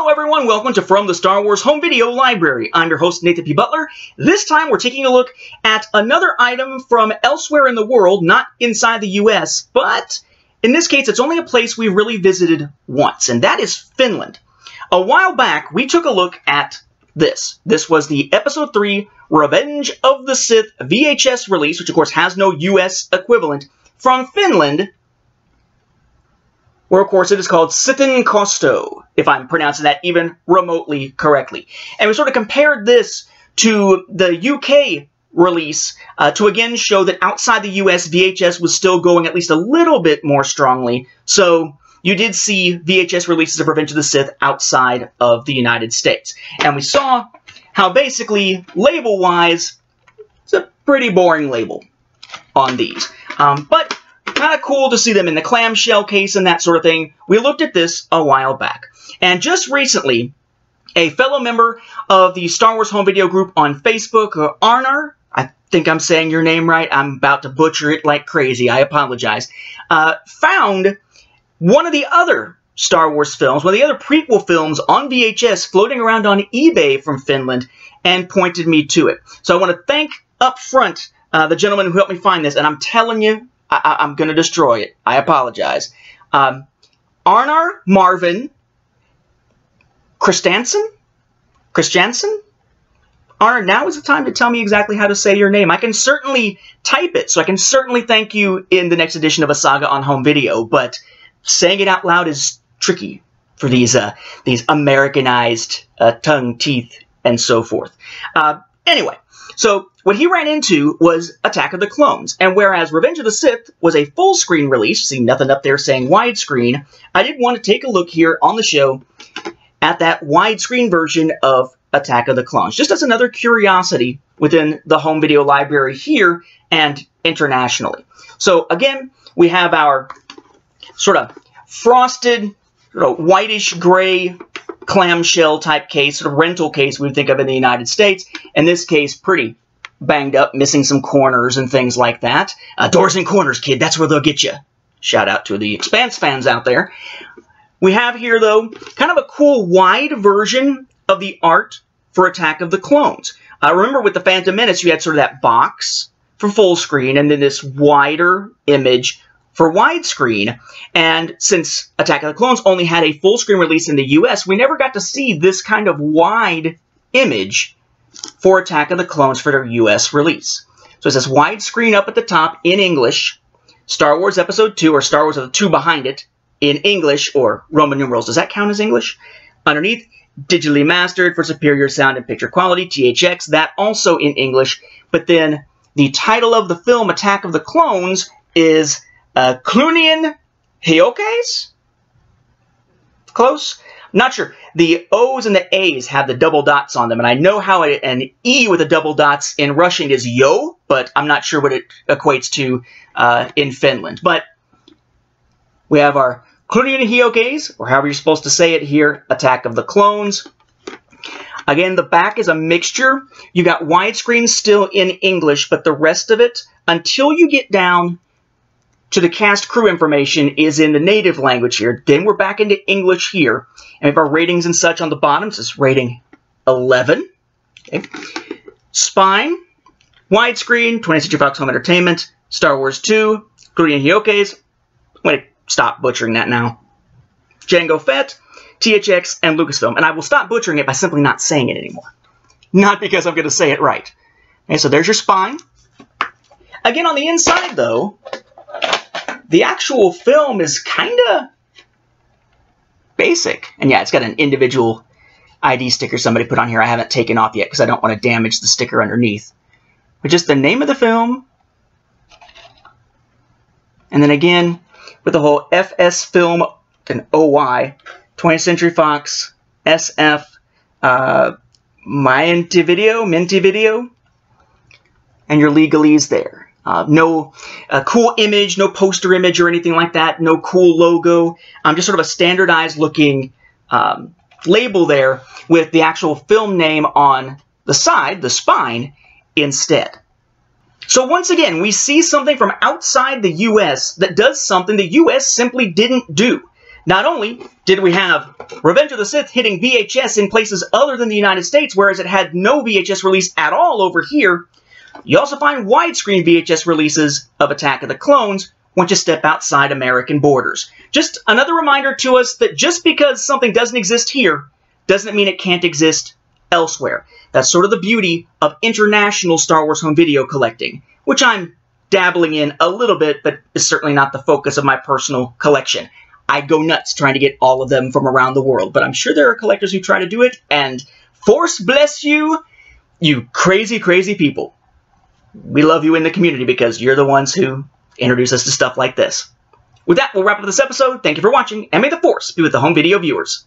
Hello everyone, welcome to From the Star Wars Home Video Library. I'm your host, Nathan P. Butler. This time we're taking a look at another item from elsewhere in the world, not inside the US, but in this case it's only a place we really visited once, and that is Finland. A while back, we took a look at this. This was the Episode 3 Revenge of the Sith VHS release, which of course has no US equivalent, from Finland, where of course it is called Sitten Kosto, if I'm pronouncing that even remotely correctly. And we sort of compared this to the UK release to again show that outside the US, VHS was still going at least a little bit more strongly. So you did see VHS releases of Revenge of the Sith outside of the United States. And we saw how basically, label-wise, it's a pretty boring label on these. But kind of cool to see them in the clamshell case and that sort of thing. We looked at this a while back. And just recently, a fellow member of the Star Wars Home Video group on Facebook, Arnar, I think I'm saying your name right, I'm about to butcher it like crazy, I apologize, found one of the other Star Wars films, one of the other prequel films on VHS floating around on eBay from Finland and pointed me to it. So I want to thank up front the gentleman who helped me find this, and I'm telling you, I'm going to destroy it. I apologize. Arnar Marvin Christiansen? Arnar, now is the time to tell me exactly how to say your name. I can certainly type it, so I can certainly thank you in the next edition of A Saga on Home Video, but saying it out loud is tricky for these Americanized tongue, teeth, and so forth. Anyway, so what he ran into was Attack of the Clones, and whereas Revenge of the Sith was a full-screen release, see nothing up there saying widescreen, I did want to take a look here on the show at that widescreen version of Attack of the Clones, just as another curiosity within the home video library here and internationally. So again, we have our sort of frosted, whitish gray clamshell type case, sort of rental case we would think of in the United States. In this case, pretty banged up, missing some corners and things like that. Doors and corners, kid, that's where they'll get you. Shout out to the Expanse fans out there. We have here, though, kind of a cool wide version of the art for Attack of the Clones. Remember with the Phantom Menace, you had sort of that box for full screen and then this wider image for widescreen. And since Attack of the Clones only had a full screen release in the US, we never got to see this kind of wide image for Attack of the Clones for their US release. So it says widescreen up at the top in English, Star Wars Episode 2, or Star Wars with the 2 behind it, in English, or Roman numerals. Does that count as English? Underneath, digitally mastered for superior sound and picture quality, THX, that also in English. But then the title of the film, Attack of the Clones, is Clunian Hyokes? Close? Not sure. The O's and the A's have the double dots on them, and I know how an E with the double dots in Russian is yo, but I'm not sure what it equates to in Finland. But we have our Clunian Hyokes, or however you're supposed to say it here, Attack of the Clones. Again, the back is a mixture. You got widescreen still in English, but the rest of it, until you get down to the cast crew information, is in the native language here. Then we're back into English here. And we have our ratings and such on the bottom. So it's rating 11. Okay. Spine, widescreen, 20th Century Fox Home Entertainment, Star Wars 2, Korean Hyokes. I'm going to stop butchering that now. Jango Fett, THX, and Lucasfilm. And I will stop butchering it by simply not saying it anymore. Not because I'm going to say it right. Okay, so there's your spine. Again, on the inside, though, the actual film is kind of basic. And yeah, it's got an individual ID sticker somebody put on here I haven't taken off yet because I don't want to damage the sticker underneath. But just the name of the film. And then again, with the whole FS film and OY, 20th Century Fox, SF, Minty Video, and your legalese there. No cool image, no poster image or anything like that, no cool logo. Just sort of a standardized looking label there with the actual film name on the side, the spine, instead. So once again, we see something from outside the US that does something the US simply didn't do. Not only did we have Revenge of the Sith hitting VHS in places other than the United States, whereas it had no VHS release at all over here, you also find widescreen VHS releases of Attack of the Clones once you step outside American borders. Just another reminder to us that just because something doesn't exist here, doesn't mean it can't exist elsewhere. That's sort of the beauty of international Star Wars home video collecting, which I'm dabbling in a little bit, but is certainly not the focus of my personal collection. I go nuts trying to get all of them from around the world, but I'm sure there are collectors who try to do it, and force bless you, you crazy, crazy people. We love you in the community because you're the ones who introduce us to stuff like this. With that, we'll wrap up this episode. Thank you for watching, and may the Force be with the home video viewers.